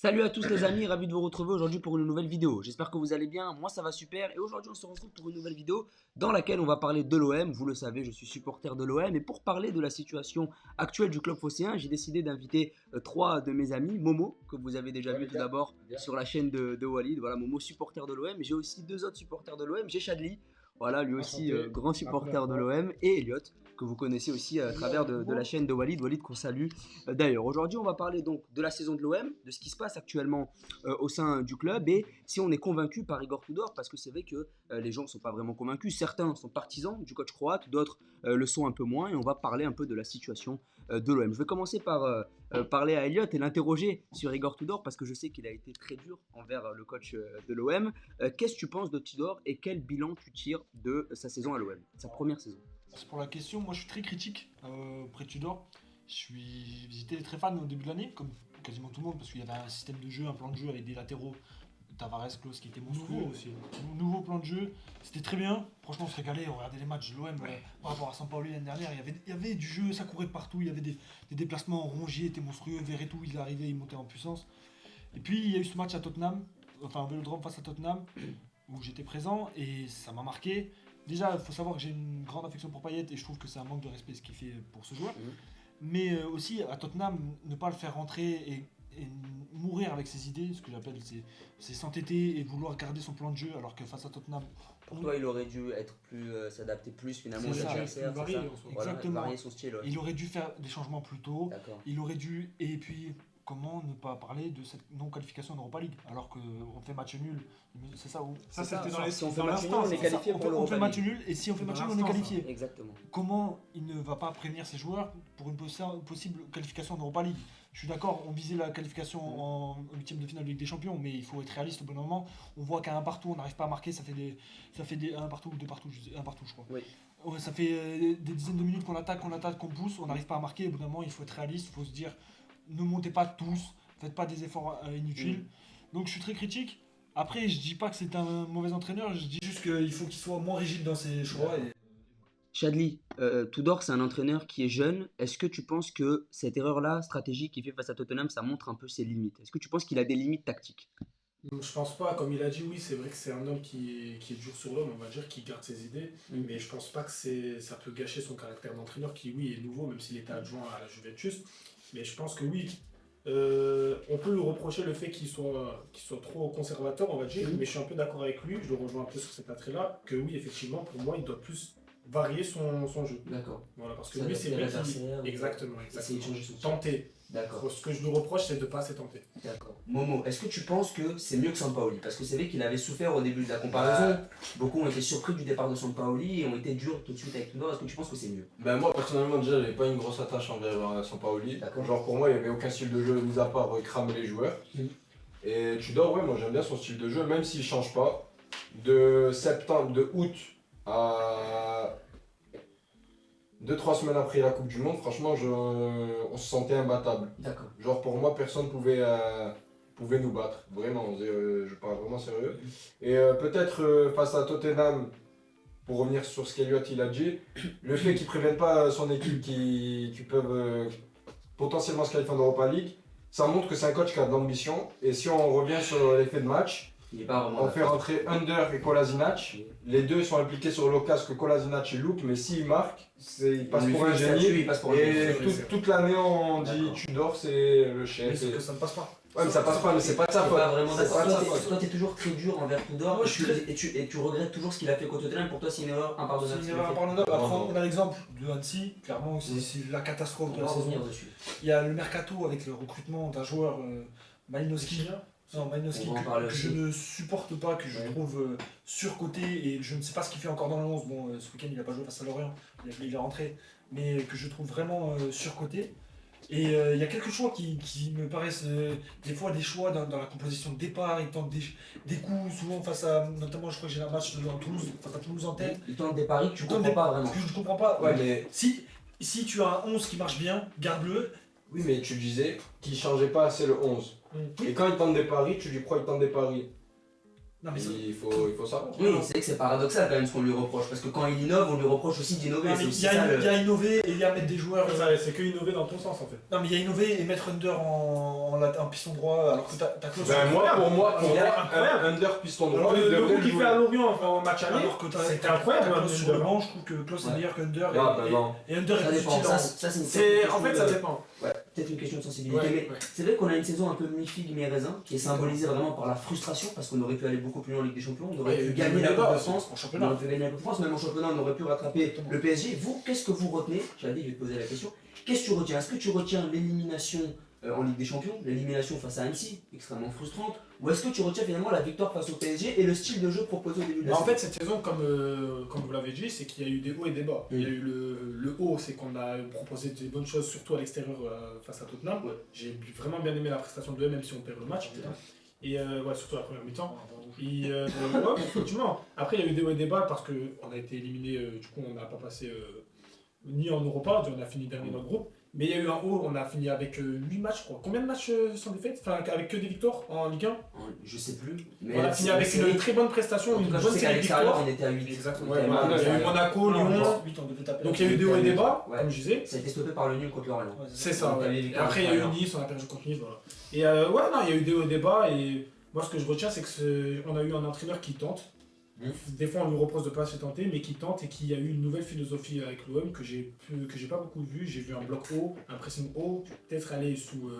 Salut à tous les amis, ravi de vous retrouver aujourd'hui pour une nouvelle vidéo. J'espère que vous allez bien, moi ça va super et aujourd'hui on se retrouve pour une nouvelle vidéo dans laquelle on va parler de l'OM. Vous le savez, je suis supporter de l'OM et pour parler de la situation actuelle du club phocéen, j'ai décidé d'inviter trois de mes amis. Momo, que vous avez déjà vu tout d'abord sur la chaîne de Walid, voilà Momo supporter de l'OM. J'ai aussi deux autres supporters de l'OM, j'ai Chadli, voilà lui aussi grand supporter de l'OM et Elliot, que vous connaissez aussi à travers de la chaîne de Walid, Walid qu'on salue d'ailleurs. Aujourd'hui on va parler donc de la saison de l'OM, de ce qui se passe actuellement au sein du club et si on est convaincu par Igor Tudor, parce que c'est vrai que les gens ne sont pas vraiment convaincus. Certains sont partisans du coach croate, d'autres le sont un peu moins et on va parler un peu de la situation de l'OM. Je vais commencer par parler à Elliot et l'interroger sur Igor Tudor parce que je sais qu'il a été très dur envers le coach de l'OM. Qu'est-ce que tu penses de Tudor et quel bilan tu tires de sa saison à l'OM, sa première saison? C'est pour la question, moi je suis très critique auprès de Tudor. J'étais très fan au début de l'année, comme quasiment tout le monde, parce qu'il y avait un système de jeu, un plan de jeu avec des latéraux, Tavares, Klose qui était monstrueux. Nouveau plan de jeu, c'était très bien. Franchement, on se régalait, on regardait les matchs de l'OM par rapport à Sampaoli l'année dernière. Il y avait du jeu, ça courait partout, il y avait des déplacements. Rongier était monstrueux, Verretou il arrivait, il montait en puissance. Et puis il y a eu ce match à Tottenham, enfin Vélodrome face à Tottenham, où j'étais présent et ça m'a marqué. Déjà, il faut savoir que j'ai une grande affection pour Payet et je trouve que c'est un manque de respect ce qu'il fait pour ce joueur. Mais aussi à Tottenham, ne pas le faire rentrer et mourir avec ses idées, ce que j'appelle c'est s'entêter et vouloir garder son plan de jeu alors que face à Tottenham. Pour toi, il aurait dû être plus, s'adapter plus finalement aux C'est ça, adversaires, c'est ça. Voilà, exactement. varier son style. Ouais. Il aurait dû faire des changements plus tôt. D'accord. Il aurait dû. Et puis, comment ne pas parler de cette non-qualification en Europa League alors qu'on fait match nul. C'est ça où Ça, c'est c'était dans les Si on fait dans match nul, l'instant. on est qualifié pour on l'Europa fait match League. nul et si on fait Dans match nul, on est l'instant, qualifié. Exactement. Comment il ne va pas prévenir ses joueurs pour une possible qualification en Europa League? Je suis d'accord, on visait la qualification en huitième de finale de Ligue des Champions, mais il faut être réaliste au bon moment. On voit qu'à un partout, on n'arrive pas à marquer, ça fait des un partout ou deux partout, un partout je crois. Oui. Ouais, ça fait des dizaines de minutes qu'on attaque, qu'on pousse, on n'arrive pas à marquer. Au bout d'un moment, il faut être réaliste, il faut se dire, ne montez pas tous, faites pas des efforts inutiles. Donc je suis très critique. Après, je dis pas que c'est un mauvais entraîneur, je dis juste qu'il faut qu'il soit moins rigide dans ses choix. Chadli, Tudor, c'est un entraîneur qui est jeune. Est-ce que tu penses que cette erreur-là, stratégique qu'il fait face à Tottenham, ça montre un peu ses limites? Est-ce que tu penses qu'il a des limites tactiques? Je pense pas, comme il a dit, oui, c'est vrai que c'est un homme qui est dur sur l'homme, on va dire, qui garde ses idées, mais je pense pas que ça peut gâcher son caractère d'entraîneur, qui, oui, est nouveau, même s'il était adjoint à la Juventus. Mais je pense que oui, on peut lui reprocher le fait qu'il soit trop conservateur, on va dire, mais je suis un peu d'accord avec lui, je le rejoins un peu sur cet attrait-là, que oui, effectivement, pour moi, il doit plus varier son jeu. D'accord. Voilà, parce que Ça lui, adapter c'est vrai l'adversaire, Exactement. essayer de changer son style. Tenter. D'accord. Ce que je lui reproche, c'est de ne pas assez tenter. D'accord. Momo, est-ce que tu penses que c'est mieux que Sampaoli? Parce que c'est vrai qu'il avait souffert au début de la comparaison. Beaucoup ont été surpris du départ de Sampaoli et ont été durs tout de suite avec Tudor. Est-ce que tu penses que c'est mieux? Ben moi personnellement déjà j'avais pas une grosse attache envers Sampaoli. D'accord. Genre pour moi il n'y avait aucun style de jeu mis à part cramer les joueurs. Et Tudor ouais moi j'aime bien son style de jeu même s'il change pas. De août à 2-3 semaines après la Coupe du Monde, franchement on se sentait imbattable. D'accord. Genre pour moi personne pouvait nous battre, vraiment, je parle vraiment sérieux. Et peut-être face à Tottenham, pour revenir sur ce qu'Eliott il a dit, le fait qu'il ne prévienne pas son équipe qui peuvent potentiellement se qualifier en Europa League, ça montre que c'est un coach qui a de l'ambition. Et si on revient sur l'effet de match, Il est pas vraiment on fait rentrer Under et Kolasinac. Les deux sont impliqués sur l'occasion que Kolasinac il loupe, mais s'il marque, il passe pour un génie. Il passe pour un génie. Et toute l'année on dit D'accord. Tudor c'est le Mais chef. c'est que ça ne passe pas. Ouais mais ça passe pas, mais c'est pas de sa C'est faute. pas vraiment C'est d'accord. pas de sa Toi, faute. t'es toujours très dur envers Tudor Moi, je suis et tu regrettes toujours ce qu'il a fait contre Tottenham. Pour toi, c'est une erreur C'est impardonnable. une ce qu'il a erreur fait. impardonnable. Après, Non. on a l'exemple de Annecy, clairement, c'est la catastrophe On de va la saison. revenir dessus. Il y a le mercato avec le recrutement d'un joueur Malinowski. Non, Malinowski On va en parler que je aussi. ne supporte pas, que je trouve surcoté et je ne sais pas ce qu'il fait encore dans le 11. Bon, ce week-end il n'a pas joué face à Lorient, il est rentré, mais que je trouve vraiment surcoté. Et il y a quelques choix qui me paraissent des fois des choix dans la composition de départ. Il tente des coups, souvent face à, notamment je crois que j'ai un match dans Toulouse, face à Toulouse en tête. Il tente des paris que tu Il tente comprends des- pas vraiment. Que je ne comprends pas. Ouais mais Si tu as un 11 qui marche bien, garde-le. oui mais tu disais qu'il changeait pas assez le 11. Et quand il tente des paris, tu dis pourquoi il tente des paris. Non, mais il faut savoir. Oui, c'est vrai que c'est paradoxal quand même ce qu'on lui reproche, parce que quand il innove, on lui reproche aussi d'innover. C'est il aussi y, ça, il y a innover et il y a mettre des joueurs. C'est que innover dans ton sens en fait. Non, mais il y a innover et mettre Under en piston droit alors que t'as Klose. Ben pour moi, incroyable. un Under piston droit, Alors, il le devrait coup qu'il jouer. fait à Lorient en match aller, Alors que c'était incroyable. Klose sur le Under. banc, je trouve que Klose est meilleur que Under. Ah, ben non. Et Under est Ça plus dépend. utile. Ça, c'est En fait, ça dépend. Ouais, peut-être une question de sensibilité, Ouais, mais ouais. c'est vrai qu'on a une saison un peu mi-figue, mi-raisin, qui est symbolisée vraiment par la frustration, parce qu'on aurait pu aller beaucoup plus loin en Ligue des Champions, on aurait pu gagner la Coupe de France, en on championnat. aurait pu gagner la Coupe de France, même en championnat, on aurait pu rattraper Exactement. le PSG. Vous, qu'est-ce que vous retenez? J'avais dit, je vais te poser la question. Qu'est-ce que tu retiens? Est-ce que tu retiens l'élimination en Ligue des Champions, l'élimination face à Annecy, extrêmement frustrante, ou est-ce que tu retiens finalement la victoire face au PSG et le style de jeu proposé au début de la En saison? fait, cette saison, comme vous l'avez dit, c'est qu'il y a eu des hauts et des bas. Il y a eu le haut, c'est qu'on a proposé des bonnes choses, surtout à l'extérieur face à Tottenham. Ouais. J'ai vraiment bien aimé la prestation de eux, même si on perd le match. Et surtout la première mi-temps. Et, ouais, effectivement. Après, il y a eu des hauts et des bas parce qu'on a été éliminé, du coup, on n'a pas passé ni en Europa, on a fini dernier dans le groupe. Mais il y a eu un haut, on a fini avec 8 matchs, je crois. Combien de matchs sans défaite? Enfin, avec que des victoires en Ligue 1. Je sais plus. Mais On a fini avec une très bonne prestation, En tout une cas, je bonne sais qu'à série de l'extérieur, victoires. on était à 8. Exactement. On était à Voilà, huit. il y a eu Monaco, Lyon. 8, on devait taper. Donc il y a eu des hauts et des bas, Ouais. comme je disais. Ça a été stoppé par le nul contre l'Orient. C'est ça, Donc, ouais. il y avait Et victoire après il y a eu contre Nice, on a perdu contre Nice, voilà. Et ouais, non, il y a eu des hauts et des bas. Et moi, ce que je retiens, c'est qu'on a eu un entraîneur qui tente. Des fois, on lui reproche de ne pas se tenter, mais qui tente et qui a eu une nouvelle philosophie avec l'OM que j'ai pas beaucoup vu. J'ai vu un bloc haut, un pressing haut, peut-être aller sous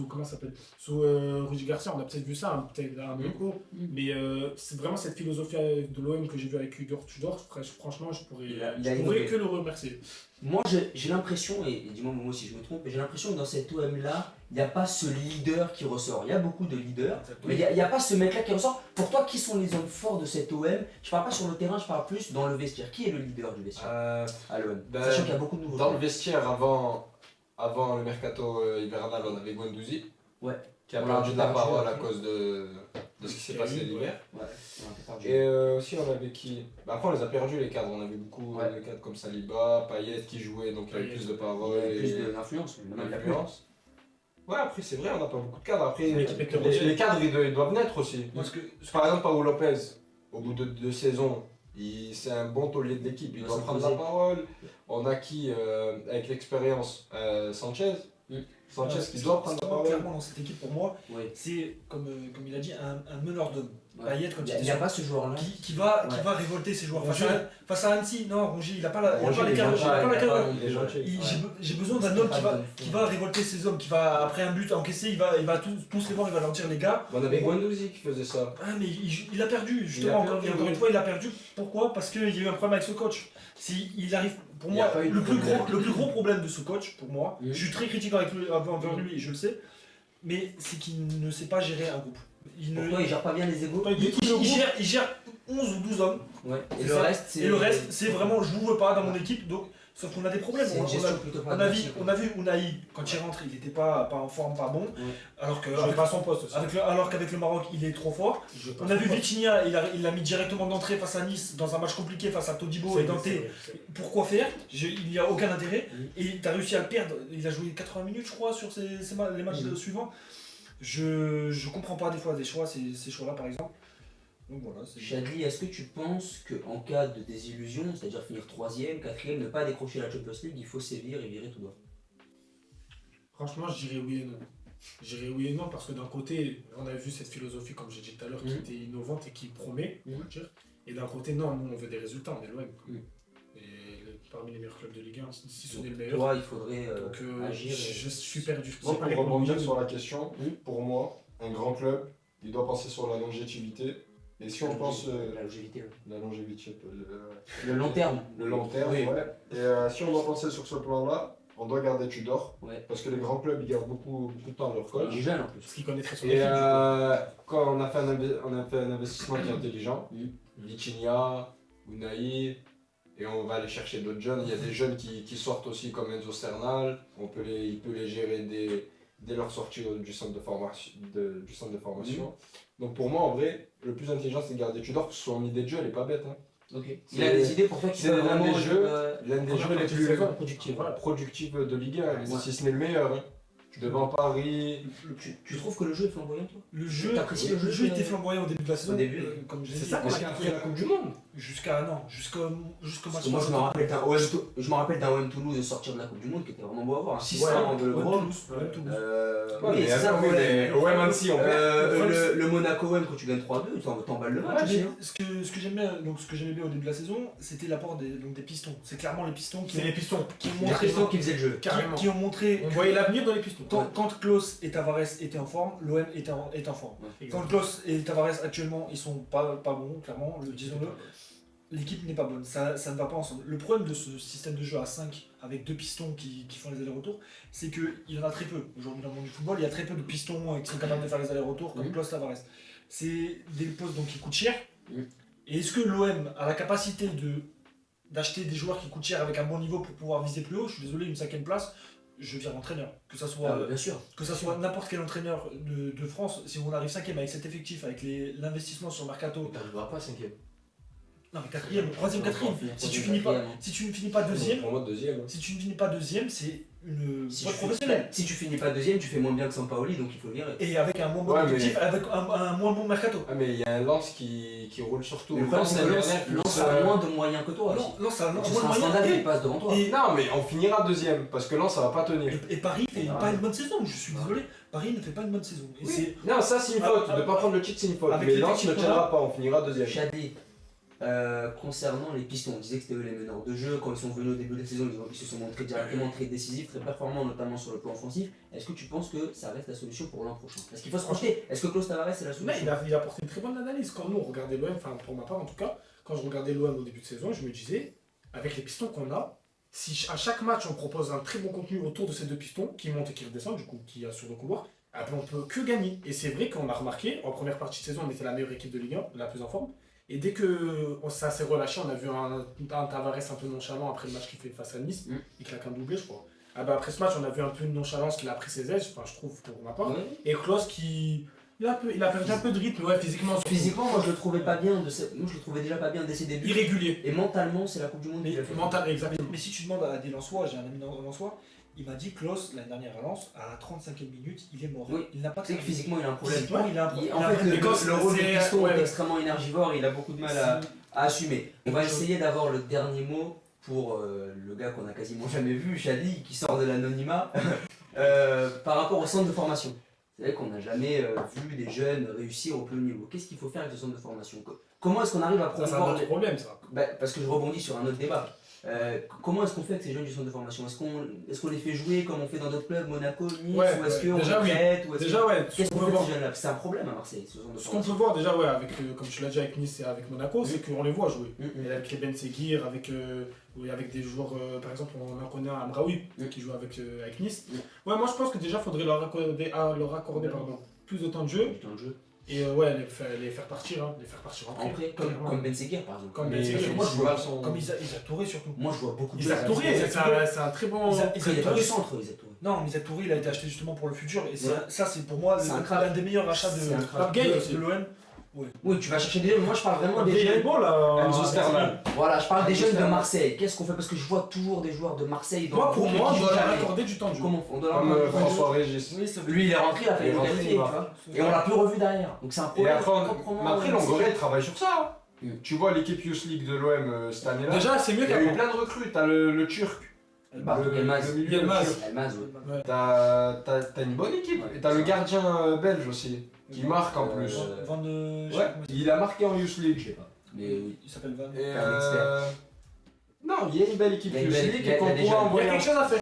comment ça s'appelle, sous Rudy Garcia, on a peut-être vu ça, hein, peut-être un bloc haut, mais c'est vraiment cette philosophie de l'OM que j'ai vu avec Igor Tudor. Franchement, je pourrais innové. que le remercier. Moi, j'ai l'impression, et dis-moi moi si je me trompe, mais j'ai l'impression que dans cet OM-là, il n'y a pas ce leader qui ressort. Il y a beaucoup de leaders, mais il n'y a pas ce mec-là qui ressort. Pour toi, qui sont les hommes forts de cet OM? Je parle pas sur le terrain, je parle plus dans le vestiaire. Qui est le leader du vestiaire à l'OM? ben, Sachant qu'il y a beaucoup de nouveaux Dans le joueurs. vestiaire, avant le mercato hivernal, on avait Guendouzi. Ouais. Qui a On l'a perdu de la perdu parole à après. cause de ce qui s'est passé l'hiver. Ouais, on a un peu perdu. Et aussi, on avait qui? Bah, après, on les a perdus, les cadres. On avait beaucoup Ouais. de cadres comme Saliba, Payet qui jouait, donc il y avait Payet. plus de Il parole. y a plus et d'influence. Maintenant, il y a plus. d'influence. Ouais, après, c'est vrai, on n'a pas beaucoup de cadres. Après, L'équipe hétérogène. les cadres, ils doivent naître aussi. Parce que Par exemple, Paolo Lopez, au bout de 2 saisons, c'est un bon taulier de l'équipe. Il Il doit va prendre la s'imposer. parole. On a qui, avec l'expérience, Sanchez. Sanchez qui doit prendre la parole. clairement dans cette équipe pour moi, Oui. c'est comme il a dit un meneur d'hommes. Ouais. Payet, quand Il il n'y a pas ce joueur-là. qui va Ouais. révolter ses joueurs. Rongier. Face à Annecy, non, Rongier, il n'a pas la Rongier, il a pas les il est carrures, gentil, il a pas la il a carrure. pas- Il est gentil. J'ai besoin d'un homme qui va révolter ses hommes, qui va, après un but encaissé, il va tous les voir, il va leur dire les gars. On avait Guendouzi qui faisait ça. Ah, mais il a perdu, justement, perdu, encore oui. une fois, il a perdu. Pourquoi? Parce qu'il y a eu un problème avec ce coach. Il arrive, pour Il y a moi, pas eu de le plus problème. gros problème de ce coach, pour moi, Mhm. je suis très critique envers lui, je le sais, mais c'est qu'il ne sait pas gérer un groupe. Pour toi, il gère pas bien les égos. Il gère 11 ou 12 hommes. Ouais. Et C'est le ça. reste, c'est. Et le reste, c'est vraiment, je vous veux pas dans mon équipe, donc, sauf qu'on a des problèmes. C'est une gestion plutôt On a vu pragmatique. Unai, quand il rentre, il n'était pas en forme, pas bon. Ouais. Alors que Je fais pas son poste aussi. alors qu'avec le Maroc, il est trop fort. On a vu Vitinha, il l'a mis directement d'entrée face à Nice, dans un match compliqué face à Todibo et Dante. Pourquoi faire? Il n'y a aucun intérêt. Et tu as réussi à le perdre. Il a joué 80 minutes, je crois, sur les matchs suivants. Je comprends pas des fois ces choix-là, par exemple. Donc voilà. Chadli, est-ce que tu penses qu'en cas de désillusion, c'est-à-dire finir 3ème, 4ème, ne pas décrocher la Champions League, il faut sévir et virer tout bas? Franchement, je dirais oui et non. Je dirais oui et non parce que d'un côté, on a vu cette philosophie, comme j'ai dit tout à l'heure, qui était innovante et qui promet, on va dire. Et d'un côté, non, nous on veut des résultats, on est loin. Et parmi les meilleurs clubs de Ligue 1, si ce n'est le meilleur. Toi, il faudrait Donc agir. je suis perdu. Moi, C'est pas pour rebondir les- sur la question, pour moi, un grand club, il doit penser sur la longévité. Et si on pense La longévité. Ouais. la longévité, Le long terme. le long terme, Oui. ouais. Et si on doit penser sur ce plan-là, on doit garder Tudor. Ouais. Parce que les grands clubs, ils gardent beaucoup de temps leur coach. Il est jeune en plus. Parce qu'il connaît très son Et équipe. quand on a fait un investissement qui est intelligent, Mhm. Vitinha, Unai, et on va aller chercher d'autres jeunes. Il y a des jeunes qui sortent aussi comme Enzo Cernal. Il peut les gérer dès leur sortie du centre de formation. Donc pour moi, en vrai, le plus intelligent, c'est de garder Tudor, parce que son idée de jeu, elle est pas bête. Hein. Ok. Il a des idées pour toi qui c'est peuvent l'un vraiment des jeux- être, L'un des Première jeux les partie de plus saison. productives. productifs de Ligue 1, Ouais. si ce n'est le meilleur. Hein. devant Paris. Tu trouves que le jeu est flamboyant, toi? Le jeu, T'apprécies le le jeu, jeu était flamboyant au début de la saison. début, comme j'ai C'est dit. ça qu'on a Jusqu'à qualifié la Coupe du Monde. Jusqu'au match. Parce que moi, je me rappelle d'un OM Toulouse sortir de la Coupe du Monde qui était vraiment beau à voir. 600 Ouais, de l'Euro. Toulouse. Toulouse. Ouais, Oui, mais c'est ça le oui, mais problème. OM Annecy, on perd. Le Monaco OM, quand tu gagnes 3-2, t'emballes le match. Mais ce que j'aimais bien au début de la saison, c'était l'apport des pistons. C'est clairement les pistons qui C'est les pistons. Les ont montré, Pistons qui faisaient le jeu. Carrément. qui ont montré On que voyait l'avenir dans les pistons. quand Klose et Tavares étaient en forme, l'OM était en forme. Quand Klose et Tavares actuellement, ils sont pas bons, clairement, disons-le. L'équipe n'est pas bonne, ça ne va pas ensemble. Le problème de ce système de jeu à 5 avec deux pistons qui font les allers-retours, c'est qu'il y en a très peu. Aujourd'hui dans le monde du football, il y a très peu de pistons qui sont capables de faire les allers-retours comme Klose Tavares. C'est des postes donc, qui coûtent cher. Et est-ce que l'OM a la capacité d'acheter des joueurs qui coûtent cher avec un bon niveau pour pouvoir viser plus haut? Je suis désolé, une 5ème place, je vire l'entraîneur. Que ça soit, Bien sûr. que ça soit n'importe quel entraîneur de France, si on arrive 5ème avec cet effectif, avec l'investissement sur le mercato. T'arriveras pas 5ème. Non mais 4ème, 3ème, 4ème. Si tu ne finis pas 2ème, Pour moi, 2ème. si tu ne finis pas 2ème, c'est une Si boîte tu professionnelle. Si tu finis pas deuxième, tu fais moins bien que Sampaoli, donc il faut le virer. Et avec un moins bon Ouais, objectif, avec un moins bon mercato. Ah, mais il y a un lance qui roule surtout. Mais le problème, c'est que Lens a moins de moyens que toi. Non, ça a Donc, moins ce de sera un moyens. scandale qu'il passe devant toi. Et- Non, mais on finira 2ème parce que Lens ça va pas tenir. Et Paris fait Ah. pas une bonne saison, je suis désolé. Paris ne fait pas une bonne saison. Et c'est Non, ça c'est une faute. De pas prendre le titre, c'est une faute. Avec Mais les Lens ne équipes tiendra pas, on finira 2ème. Chadé, concernant les Pistons, on disait que c'était eux les meneurs de jeu. Quand ils sont venus au début de la saison, ils se sont montrés directement très décisifs, très performants, notamment sur le plan offensif. Est-ce que tu penses que ça reste la solution pour l'an prochain? Est-ce qu'il faut se projeter? Est-ce que Klose Tavares est la Mais solution? il a apporté une très bonne analyse. Quand nous on regardait l'OM, enfin pour ma part en tout cas, quand je regardais l'OM au début de saison, je me disais, avec les pistons qu'on a, si à chaque match on propose un très bon contenu autour de ces deux pistons, qui montent et qui redescendent, du coup qui assurent le couloir, après on peut que gagner. Et c'est vrai qu'on a remarqué, en première partie de saison, on était la meilleure équipe de Ligue 1, la plus en forme. Et dès que ça s'est relâché, on a vu un Tavares un peu nonchalant après le match qu'il fait face à Nice. Il claque un doublé, je crois. Ah bah après ce match, on a vu un peu une nonchalance qu'il a pris ses aises, enfin je trouve pour ma part. Ouais. Et Klose qui. Il a perdu un peu de rythme, ouais, physiquement. surtout. Physiquement, moi je le trouvais pas bien. Moi je le trouvais déjà pas bien dès ses débuts. Irrégulier. Et mentalement, c'est la Coupe du Monde Mais qui l'a fait. mental, exactement. Mais si tu demandes à des Lensois, j'ai un ami Lensois, il m'a dit que Klose, l'année dernière à Lens, à la 35e minute, il est mort. Oui. Il n'a pas Tu sais que physiquement, il a un problème. Physiquement, il a un problème. En fait, le rôle du c'est- piston ouais, est ouais. extrêmement énergivore et il a beaucoup de mal à assumer. On va essayer d'avoir le dernier mot pour le gars qu'on a quasiment jamais vu, Chadi, qui sort de l'anonymat, par rapport au centre de formation. C'est vrai qu'on n'a jamais vu des jeunes réussir au plus haut niveau. Qu'est-ce qu'il faut faire avec ce centre de formation? Comment est-ce qu'on arrive à Ça, c'est un promouvoir autre problème, ça. Parce que je rebondis sur un autre débat. Comment est-ce qu'on fait avec ces jeunes du centre de formation? Est-ce qu'on les fait jouer comme on fait dans d'autres clubs, Monaco, Nice, Ouais, ou est-ce ouais. qu'on Déjà, les oui. prête ou est-ce Déjà, ouais, Qu'est-ce ce qu'on qu'on fait peut avec voir, ces jeunes-là? C'est un problème à Marseille, ce centre de ce qu'on peut formation. voir déjà, ouais, avec, comme tu l'as dit avec Nice et avec Monaco, c'est qu'on les voit jouer. Mm, Et avec les Ben Seguir, avec des joueurs, par exemple, on en connaît un Amraoui qui joue avec Nice. Ouais, moi je pense que déjà, il faudrait leur accorder pardon, plus de temps de jeu. Du temps de jeu. Et ouais, les faire partir en Après, comme Ben Seguir par exemple. Comme Mais Ben Seguir. moi, je vois- Comme Isaac Touré surtout. Moi je vois beaucoup de Isaac Touré, c'est un très bon. Isaac Après, il n'est pas Touré, du centre, Isaac Touré. Non, mais Isaac Touré, il a été acheté justement pour le futur. Et Ouais. ça, c'est pour moi C'est un crack. l'un des meilleurs achats C'est un crack. de l'OM. Oui, tu vas chercher des jeunes, moi je parle vraiment des Il est jeunes. bon là. Enzo Sterman. Voilà, je parle des jeunes de Sterman. Marseille. Qu'est-ce qu'on fait? Parce que je vois toujours des joueurs de Marseille dans Moi, pour beaucoup moi, on d'équipes doit leur jamais. accorder du temps de jeu. Comment on doit leur Comme accorder du temps de jeu? François Régis. Lui il est rentré, il a fait Il est le rentré, qualifié, il tu va. vois. Et on l'a plus revu derrière. Donc c'est un Et problème. après, proprement- mais après Longoria il travaille sur ça. Mm. Tu vois l'équipe Youth League de l'OM cette année-là. Déjà, c'est mieux Il y a eu qu'avant. plein de recrues. T'as le Turc. Bah, le Elmaz. milieu Elmaz. turc. Elmaz, ouais. T'as une bonne équipe. Ouais. Et t'as le gardien belge aussi. Qui marque en plus. Van de. je sais Ouais, pas comment il il a marqué en Youth Je League. sais pas. Mais oui. Il s'appelle Van. Et Un expert. non, il y a une belle équipe Il y a une Youth belle- League il y a et qu'on des pourrait jeunes. Il y envoyer. a quelque chose à faire.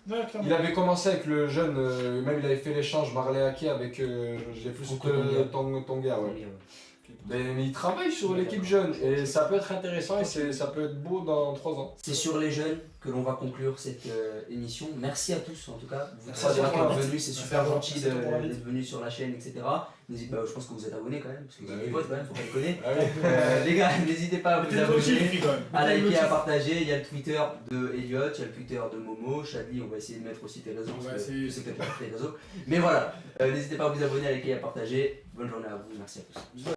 Ouais, clairement. Il avait commencé avec le jeune, même il avait fait l'échange Marley Ake avec j'ai plus Franco Tonga, ouais. Mais il travaille sur l'équipe jeune et ça peut être intéressant et ça peut être beau dans 3 ans. C'est sur les jeunes que l'on va conclure cette émission. Merci à tous en tout cas. Vous Merci trois à toi d'être pour l'invite. venus, c'est Merci super à toi. gentil Merci à toi pour l'invite. d'être venus sur la chaîne, etc. N'hésitez pas, je pense que vous êtes abonnés quand même, parce que vous Bah êtes des oui. potes quand même, faut pas déconner. Ah oui. Les gars, n'hésitez pas à vous Mettez le abonner, motif, quand même. à Mettez le liker, à motif. partager. Il y a le Twitter de Elliot, il y a le Twitter de Momo, Chadi, on va essayer de mettre aussi tes réseaux, On va parce que essayer. je sais que t'as pas tes réseaux. Mais voilà, n'hésitez pas à vous abonner, à liker, à partager. Bonne journée à vous, merci à tous.